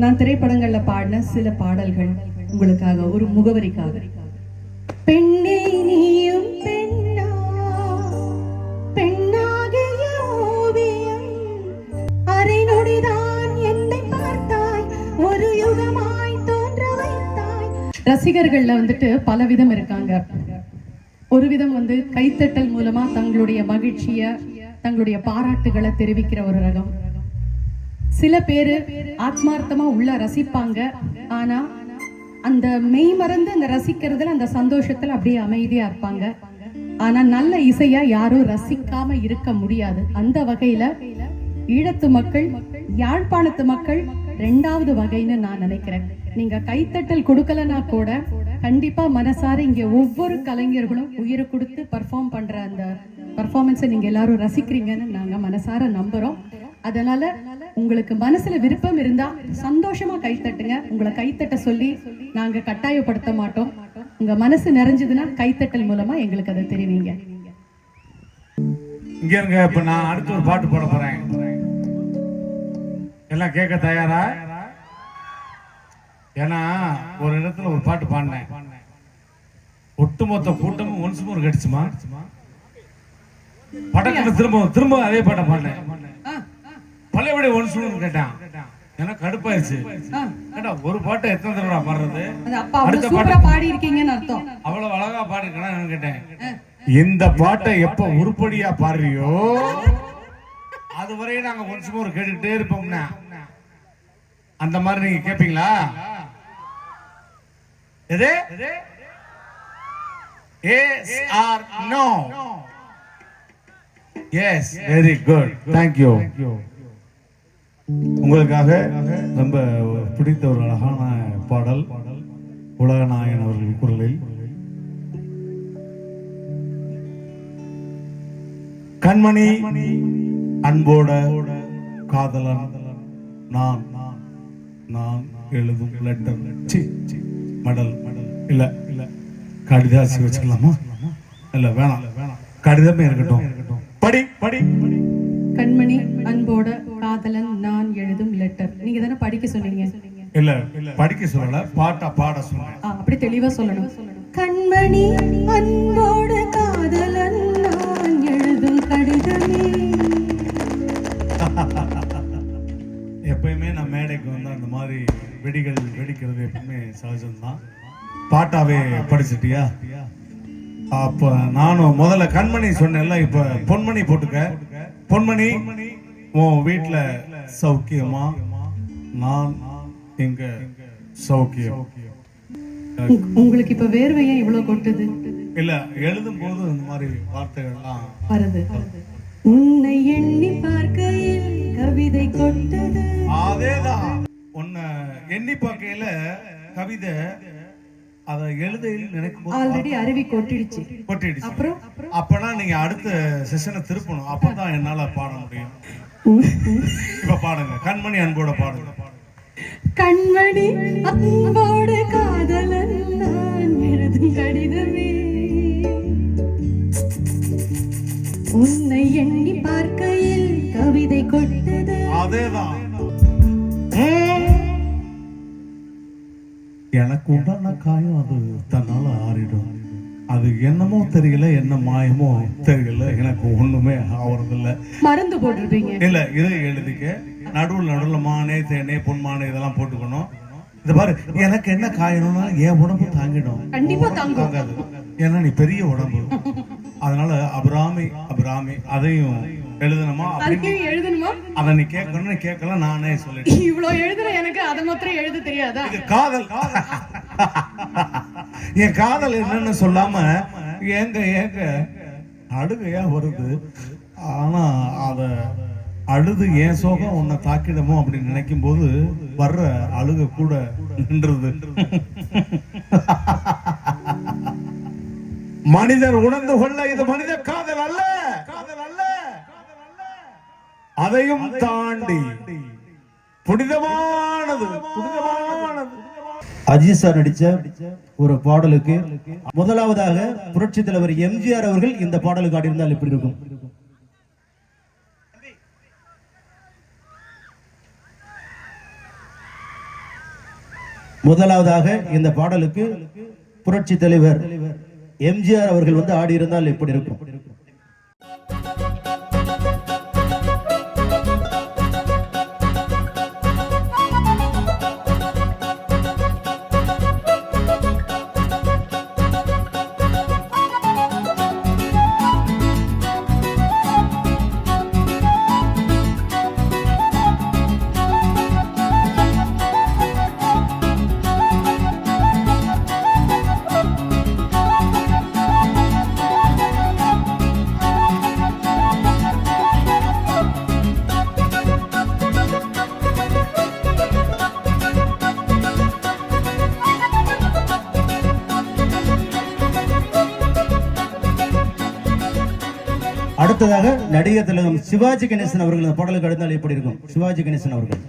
நான் திரைப்படங்கள்ல பாடின சில பாடல்கள் உங்களுக்காக, ஒரு முகவரிக்காக. பெண்ணே நீயும் பெண்ணா, பெண்ணாகிய ஓவியம், அரை நொடிதான் என்னை பார்த்தாய், ஒரு யுகமாய் தோன்ற வைத்தாய். ரசிகர்கள்ல வந்துட்டு பல விதம் இருக்காங்க. ஒரு விதம் வந்து கைத்தட்டல் மூலமா தங்களுடைய மகிழ்ச்சிய, தங்களுடைய பாராட்டுகளை தெரிவிக்கிற ஒரு ரகம். சில பேரு ஆத்மார்த்தமா உள்ள ரசிப்பாங்க. ஆனா அந்த மெய் மறந்து அந்த ரசிக்கிறதுல, அந்த சந்தோஷத்துல அப்படியே அமைதியா இருப்பாங்க. ஆனா நல்ல இசையா யாரும் ரசிக்காம இருக்க முடியாது. அந்த வகையில ஈழத்து மக்கள், யாழ்ப்பாணத்து மக்கள் ரெண்டாவது வகைன்னு நான் நினைக்கிறேன். நீங்க கைத்தட்டல் கொடுக்கலனா கூட கண்டிப்பா மனசார இங்க ஒவ்வொரு கலைஞர்களும் உயிரை கொடுத்து பர்ஃபார்ம் பண்ற அந்த பர்ஃபார்மன்ஸை நீங்க எல்லாரும் ரசிக்கிறீங்கன்னு நாங்க மனசார நம்புறோம். அதனால உங்களுக்கு மனசுல விருப்பம் இருந்தா சந்தோஷமா கைத்தட்டுங்க. உங்களை கைத்தட்ட சொல்லி நாங்க கட்டாயப்படுத்த மாட்டோம். உங்க மனசு நிறைஞ்சதுன்னா கைத்தட்டல் மூலமா எங்களுக்கு அதை தெரிவிங்க. இங்க இருங்க, இப்ப நான் அடுத்து ஒரு பாட்டு பாட போறேன். எல்லாம் கேட்க தயாரா? ஏன்னா ஒரு இடத்துல ஒரு பாட்டு பாடினேன், ஒட்டுமொத்த கூட்டமும் ஒன்ஸ் மோர் கடிச்சுமா, படத்துல திரும்ப அதே பாட்டை பாடினேன். பழையபடி ஒன்ஸ் மோர் கேட்டான், ஏன்னா கடுப்பாயிருச்சு. ஒரு பாட்டை எத்தனை தடவை பாடுறது? அடுத்த பாட்டை பாடி இருக்கீங்கன்னு அர்த்தம். அவ்வளவு அழகா பாடிருக்கேன் கேட்டேன். இந்த பாட்டை எப்ப உருப்படியா பாடுறியோ அதுவரையும் நாங்க ஒன்ஸ் மோர் கேட்டுக்கிட்டே இருப்போம்னா, அந்த மாதிரி நீங்க கேப்பீங்களா? எது? Yes or no? Yes, very good. Thank you. உங்களுக்காக ரொம்ப பிடித்த ஒரு அழகான பாடல், உலகநாயகன் அவர்கள் குரலில். கண்மணி அன்போட காதலன் நான் நான் எழுதும் லெட்டர் மடல் இல்ல இல்ல கடிதாசி வச்சுக்கலாமா? இல்ல வேணாம் கடிதமே இருக்கட்டும். படி படி. கண்மணி அன்போட காதலன் நான் எழுதும் லெட்டர். நீங்க தானே படிக்க சொன்னீங்க? இல்ல படிக்க சொல்லல, பாட சொன்னேன். அப்படி தெளிவா சொல்லணும். கண்மணி அன்போட காதலன் நான் எழுதும் கடிதமே. எப்பயுமே நான் மேடைக்கு வந்து அந்த மாதிரி வெடிகள் வெடிக்கிறது எப்பவுமே சகஜம்தான். பாட்டாவே படிச்சிட்டியா? அப்ப நானும் முதல்ல கண்மணி சொன்னேன்ல, இப்ப பொன்மணி போட்டுக்க. பொன்மணி, உன் வீட்டுல சௌக்கியமா? நான் எங்க சௌக்கியம். உங்களுக்கு இப்ப வேர்வையா இவ்வளவு கொட்டுது? இல்ல, எழுதும் போது இந்த மாதிரி வார்த்தைகள்லாம் வருது. உன்னை எண்ணி பார்க்கையில் கவிதை கொட்டது. அதேதான், உன்னை எண்ணி பார்க்கையில கவிதை, அத எழுதையில் நினைக்கும் ஆல்ரெடி அருவி கொட்டிடுச்சு. அப்புறம் அப்பனா நீங்க அடுத்த செஷனை திருப்பணும், அப்பதான் என்னால பாட முடியும். இப்ப பாடுங்க, கண்மணி அன்போட பாடுங்க. கண்மணி அன்போட காதலன் நான் எழுதும் கடிதமே. உன்னை எண்ணி பார்க்கையில் கவிதை கொட்டது. அதேதான், எனக்கு உண்டான காயம் அது தன்னால ஆறிடும். அது என்னமோ தெரியல, என்ன மாயமோ தெரியல, எனக்கு ஒண்ணுமே ஆவறதில்ல. மருந்து போட்டுருப்பீங்க. இல்ல, இது எழுதிக்க. நடுவுல மானே தேனே பொன்மானே இதெல்லாம் போட்டுக்கணும். இது பாரு, எனக்கு என்ன காயணும்னா என் உடம்பு தாங்கிடும். கண்டிப்பா தாங்காது, ஏன்னா நீ பெரிய உடம்பு. அதனால அபிராமி அபிராமி அதையும் எழுதணுமா? எழுதணுமா? அதை நீ கேட்கணும், கேட்கலாம், நானே சொல்லிட்டேன். இவ்வளவு எழுதுற எனக்கு அதை மாத்திரம் எழுத தெரியாதா? இது காதல். என் காதல் என்னன்னு சொல்லாம ஏங்க ஏங்க அழுகையா வருது. ஆனா அத அழுது ஏன் சோகம் உன்னை தாக்கிடமோ அப்படின்னு நினைக்கும் போது வர்ற அழுக கூட நின்றுது. மனிதர் உணர்ந்து கொள்ள இது மனித காதல் அல்ல, காதல் அல்ல. அதையும் தாண்டி புனிதமானது, புனிதமானது. அஜித் சார் நடிச்ச ஒரு பாடலுக்கு முதலாவதாக புரட்சி தலைவர் எம்ஜிஆர் அவர்கள் இந்த பாடலுக்கு ஆடியிருந்தால் எப்படி இருக்கும்? முதலாவதாக இந்த பாடலுக்கு புரட்சி தலைவர் எம்ஜிஆர் அவர்கள் வந்து ஆடியிருந்தால் எப்படி இருக்கும்? அடுத்ததாக நடிகர் திலகம் சிவாஜி கணேசன் அவர்கள் இந்த பாடலுக்கு அடுத்தால் எப்படி இருக்கும்? சிவாஜி கணேசன் அவர்கள்.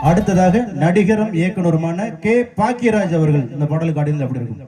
அடுத்ததாக நடிகரும் இயக்குனருமான கே பாக்கியராஜ் அவர்கள் இந்த பாடலுக்கு ஆடியது எப்படி இருக்கும்?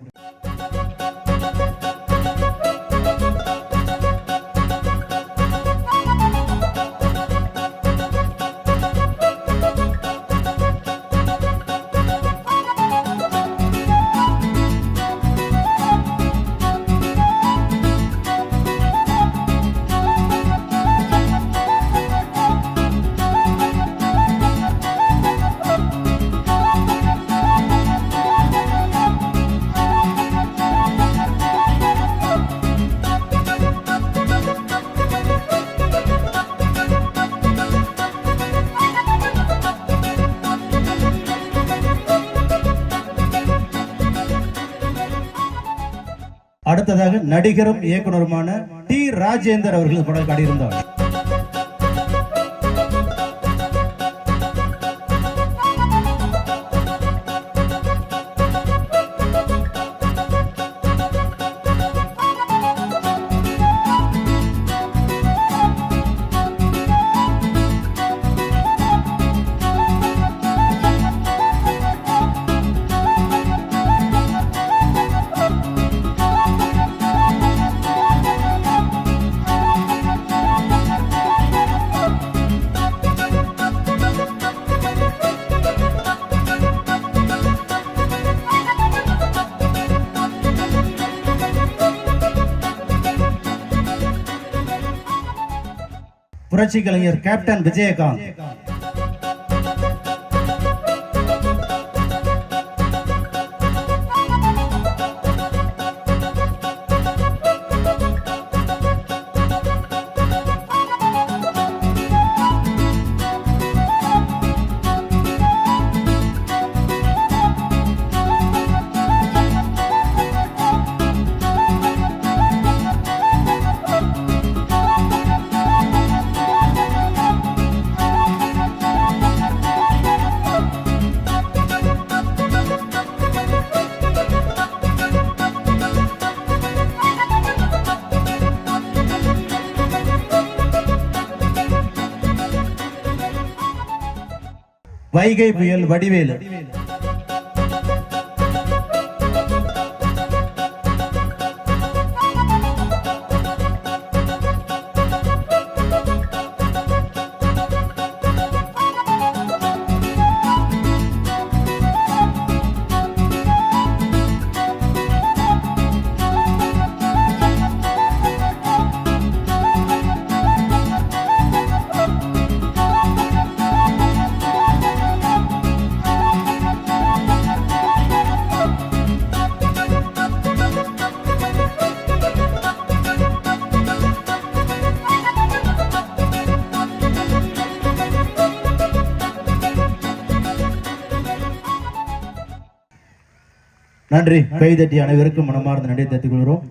அடுத்ததாக நடிகரும் இயக்குனருமான டி ராஜேந்தர் அவர்கள் படம் காட்டியிருந்தார். புரட்சி கலைஞர் கேப்டன் விஜயகாந்த், வைகை புயல் வடிவேலு, நன்றி. கைதட்டி அனைவருக்கும் மனமார்ந்த நன்றி தெரிவித்துக் கொள்கிறோம்.